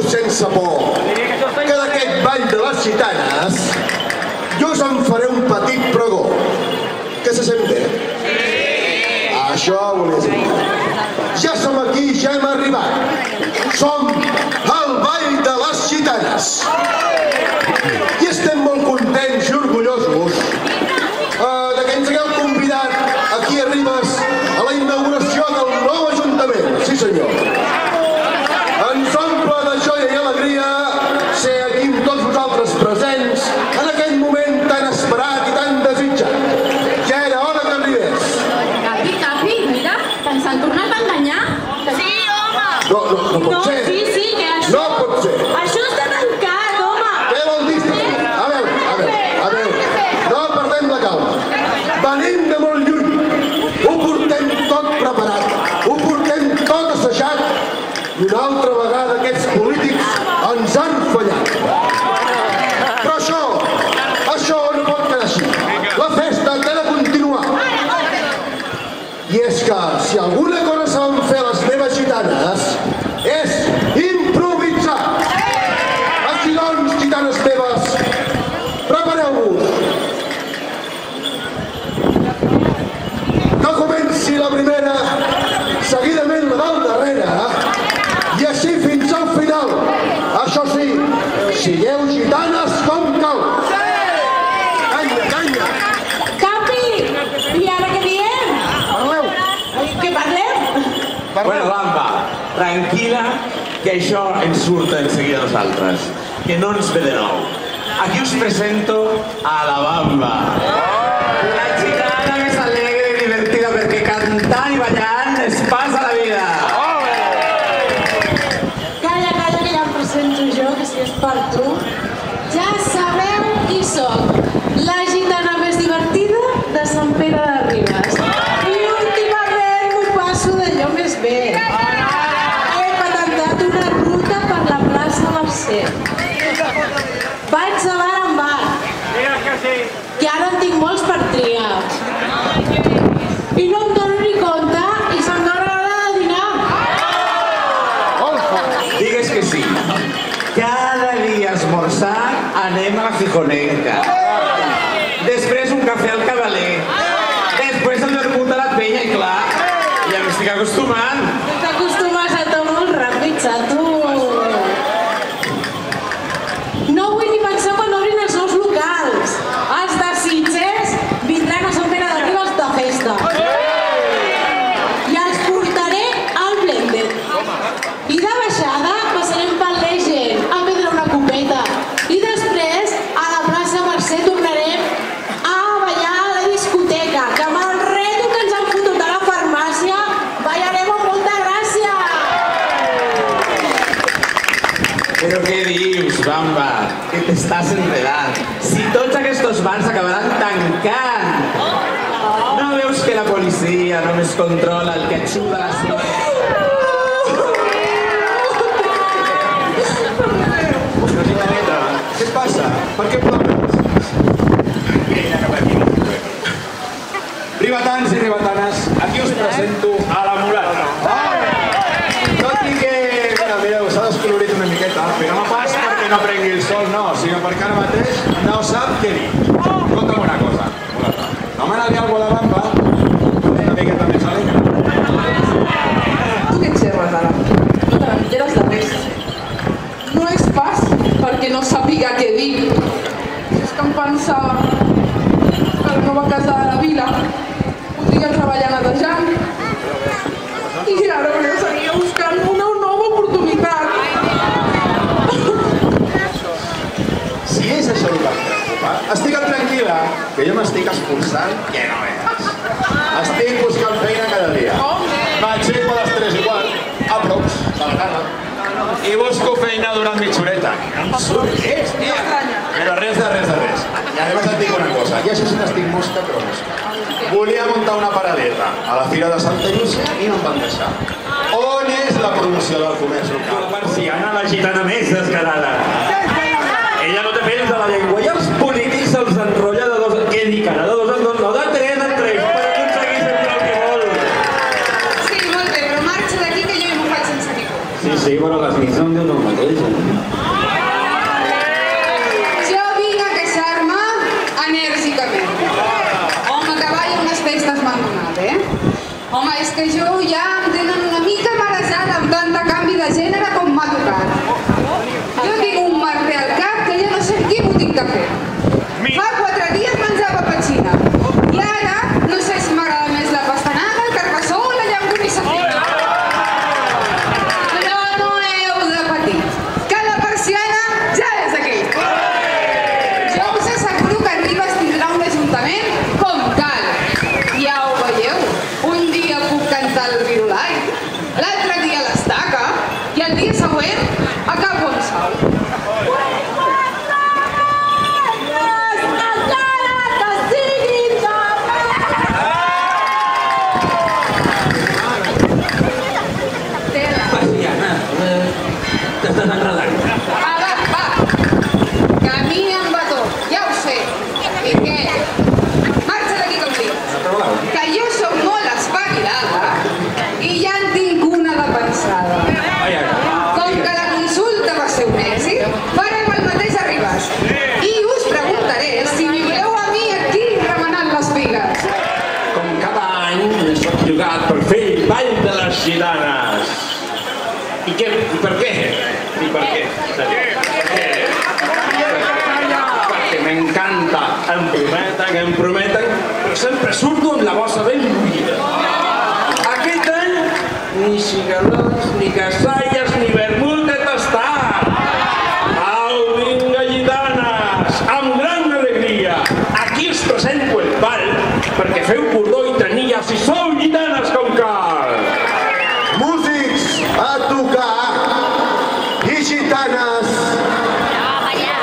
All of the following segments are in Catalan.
sense por que d'aquest ball de les gitanes jo us en faré un petit pregó. Que se sent bé? Això volia dir. Ja som aquí, ja hem arribat. Som al ball de les gitanes. I estem molt contents i orgullosos que ens hagueu convidat aquí a Ribes a la inauguració del nou Ajuntament. Sí, senyor. Ens omple de joia i alegria ser aquí amb tots vosaltres presents en aquest moment tan esperat i tan desitjat. Ja era hora que arribés. Capi, mira, que ens han tornat a enganyar. Sí, home. No pot ser. Sí, que això... No pot ser. Això està tancat, home. Què vol dir? A veure. No perdem la calma. Venim de molt lluny. Ho portem tot preparat. Ho portem tot assajat. I una altra vegada aquests polítics ens han fallat. Però això no pot quedar així. La festa ha de continuar. I és que si alguna cosa saben fer les meves gitanes és improvisar. Així doncs, gitanes meves, prepareu-vos. Que comenci la primera, seguidament la del darrere, i així fins al final. Això sí, sigueu gitanes com cal. Canya. Capi, i ara què diem? Parleu. Què parlem? Bueno, Bamba, tranquil·la, que això ens surt en seguida a nosaltres, que no ens ve de nou. Aquí us presento a la Bamba. Una gitana més alegre i divertida perquè cantant i ballant es passa la vida. Calla, que ja em presento jo, que si és per tu. Ja sabeu qui soc. La gitana més divertida de Sant Pere de Ribes. I últimament m'ho passo d'allò més bé. He patentat una ruta per la plaça Mercè. Vaig de bar en bar. Que ara en tinc molts per triar. I no em dono ni compte i se'm dóna l'hora de dinar. Digues que sí. Cada dia a esmorzar anem a la Gijonenca. Després un cafè al Cavaler. Després el vermut a la Penya i clar, ja m'estic acostumant. T'acostumes a tot molt ràpid, xato. No vull ni pensar quan obrin els nous locals. Els de Sitges vindran a Sant Pere de Ribes de festa. I els portaré al Blended. I de baixada passarem pel Legend a prendre una copeta. I després a la plaça Mercè tornarem a ballar a la discoteca, que amb el reto que ens han fotut a la farmàcia ballarem amb molta gràcia. Però què dius, Bamba? Que t'estàs enredant. Si tots aquests bars acabaran tancant. No veus que la policia només controla el que ajuda la seva... Què et passa? Per què plores? Ribetans i ribetanes, aquí us presento a la Mulata. Tot i que, mireu, s'ha descolorit una miqueta, Però no pas perquè no prengui el sol, no, sinó perquè ara mateix no sap què dir. Escolta'm una cosa, Mulata. No m'agradi alguna de Bamba, una miqueta més alegre. Tu què et xerres ara? No te n'enteres de res. No és pas perquè no sàpiga què dir. És que em pensava que la nova casa de la vila podria treballar netejant. I ara me seguia buscant una nova oportunitat. si és això el que et preocupa, estigueu tranquil·la, que jo m'estic esforçant que no veus. Estic buscant feina cada dia. M'aixeco a les 3:15, a props, de la tarda. I busco feina durant mitja horeta. És, però res. I además et dic una cosa, i això sí n'estic mosca, però mosca. Volia muntar una paradeta a la Fira de Santa Llúcia i no em van deixar. On és la promoció del comerç local? La persiana, la gitana més descarada. Ella no té pèls de la llengua i els polítics se'ls enrotlla de dos... Què dic ara? De dos en dos, no, de tres en tres, per aconseguir sempre el que vol. Sí, molt bé, però marxa d'aquí que jo hi m'ho faig sense ningú. Sí, bueno, les nits no em diuen el mateix. Home, és que jo ja em tenen una mica marejada amb tant de canvi de gènere com m'ha tocat. Jo tinc un merder al cap que ja no sé qui m'ho tinc de fer. Fa 4 dies menjava petxina i ara no sé si m'agrada més la pastanaga, el carbassó o la llonganissa frita. Però no heu de patir, que la persiana ja és aquí. Jo us asseguro que Ribes tindrà un ajuntament com cal. Ja ho veieu, un dia puc cantar el virulai, l'altre dia l'estaca i el dia següent acabo amb sau. Persiana, t'estàs enredant. Va, que a mi em va tot, ja ho sé. I què? Marxa d'aquí com dius. Que jo sóc molt espavilada i ja en tinc una de pensada. Com que la consulta va ser un èxit, farem el mateix a Ribes. I us preguntaré si m'hi voleu a mi aquí remenant les pigues. Com cada any soc jugat per fer el ball de les gitanes. I què? I per què? I per què? Per què? Perquè m'encanta. Em prometen, però sempre surto amb la bossa ben bullida. Aquest any, ni cigalons, ni casalles, ni vermut de tastar. Au, vinga, gitanes, amb gran alegria. Aquí us presento el ball perquè feu cordó i tenilles i sou gitanes com cal. Músics a tocar i gitanes a ballar.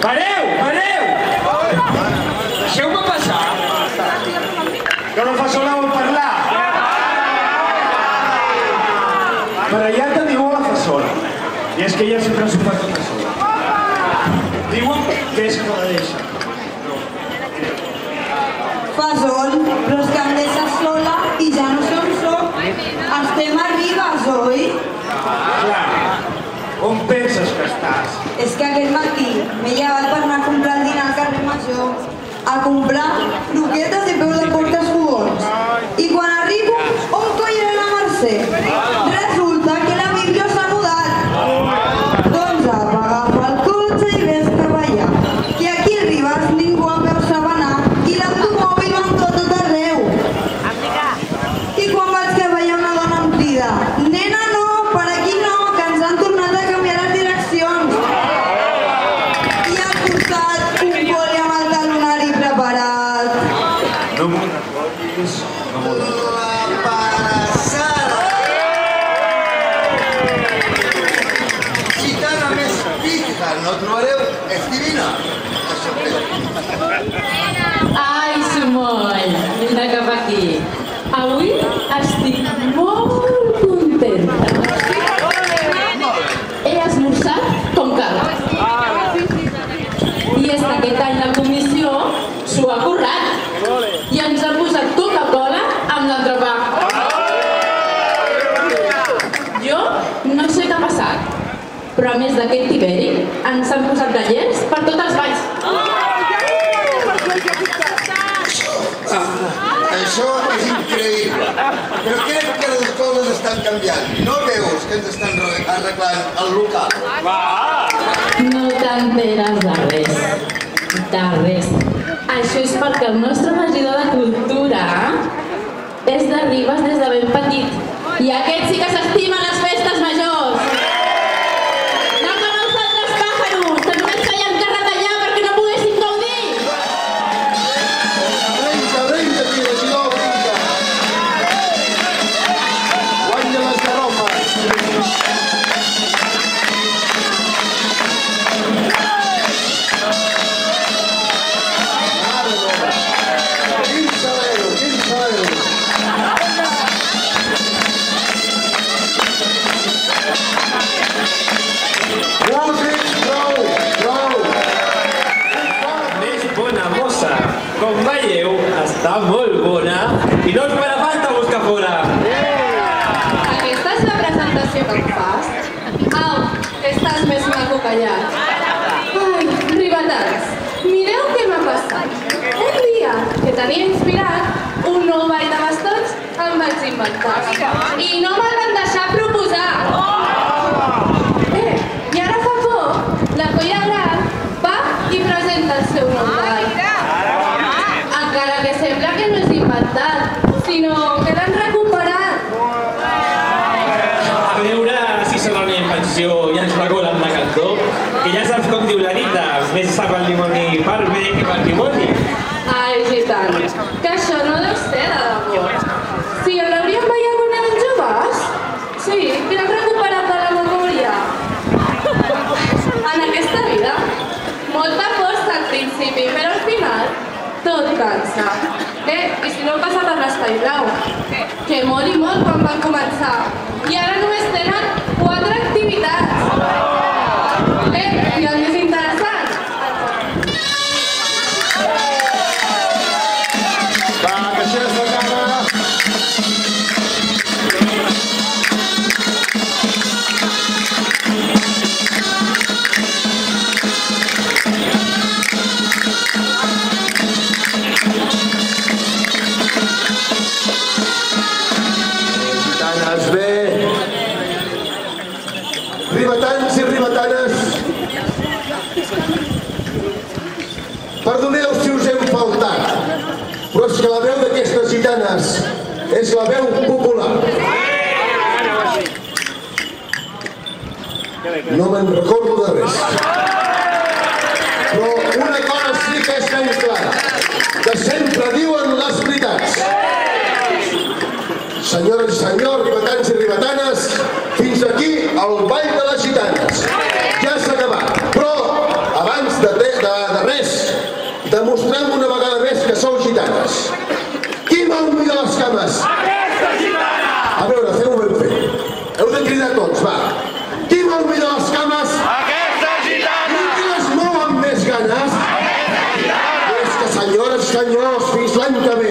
Pareu, pareu! Deixeu-me passar. Que la Fasola vol parlar. Per allà teniu la Fasola. I és que ella sempre s'ho fa tota sola. Diuen que és que la deixa. Fasol, però és que em deixes sola i ja no sé on soc. Estem a Ribes, oi? Clar, on penses que estàs? És que aquest matí m'he llevat per anar a comprar el dinar al carrer Major, a comprar croquetes i peus de portes fogons. I quan arribo, on coi era la Mercè? Resulta que la Bíblia s'ha mudat. Doncs apa, agafa el cotxe i ves cap allà. Que aquí a Ribes ningú a peu sap anar i l'automòbil va amb tot arreu. I quan vaig cap allà una dona em crida: nena, no, per aquí no, que ens han tornat a canviar les direccions. I al costat un poli amb el talonari preparat. No m'ho recordis, no m'ho recordis. Gitana més pica, no et trobareu? És divina. Ai, Sumoll, vine cap aquí. Avui estic molt contenta. He esmorzat com cal. I és que aquest any la comissió s'ho ha currat i ens ha posat Coca-Cola amb l'entrepà. Jo no sé què ha passat, però a més d'aquest tiberi ens han posat tallers per tots els balls. Això és increïble. Però crec que les coses estan canviant. No veus que ens estan arreglant el local? No t'enteres de res. De res. Això és perquè el nostre regidor de Cultura és de Ribes des de ben petit. I aquest sí que s'estima les festes majors. No com els altres pàjaros, que només feien que retallar perquè no poguessin gaudir. Brinca, tio, regidor, brinca. Guanya les garrofes. Quin salero, quin salero. Músics, prou. Més bona mossa. Com veieu, està molt bona i no us farà falta buscar fora. Aquesta és la presentació que em fas? Au, estàs més maco que allà. Ai, ribetans, mireu què m'ha passat. Un dia que tenia inspirat un nou ball de bastons em vaig inventar. I no me'l van deixar proposar. I ara fa poc, la Colla Gran va i presenta el seu nou ball. Encara que sembla que no és inventat, sinó que l'han recuperat. A veure si sona una invenció i ens la colen de cantó, que ja saps com diu la dita, més sap el dimoni per bé que per dimoni. Ai, Gitan, que això no deu ser de debò. Si l'hauríem ballat quan érem joves? Sí, i l'hem recuperat de la memòria. En aquesta vida, molta posta al principi, però al final tot cansa. I si no passa per l'Espai Blau, que molt i molt quan van començar. I ara només tenen 4 activitats. I el més interessant, Va, caixeres de cama. Gitanes, bé. Ribetans i ribetanes. Perdoneu si us hem faltat, però és que la veu d'aquestes gitanes és la veu popular. No me'n recordo de res. Però una cosa sí que és ben clara, que sempre diuen les veritats. Senyores i senyors, ribetans i ribetanes, fins aquí el ball de les gitanes. Ja s'ha acabat, però abans de Res, demostrem una vegada més que sou gitanes. Qui vol mirar les cames? Aquesta gitana! A veure, feu-ho ben fet. Heu de cridar tots, va. Qui vol mirar les cames? Aquesta gitana! I qui les mou amb més ganes? Aquesta gitana! És que, senyores i senyors, fins l'any que ve,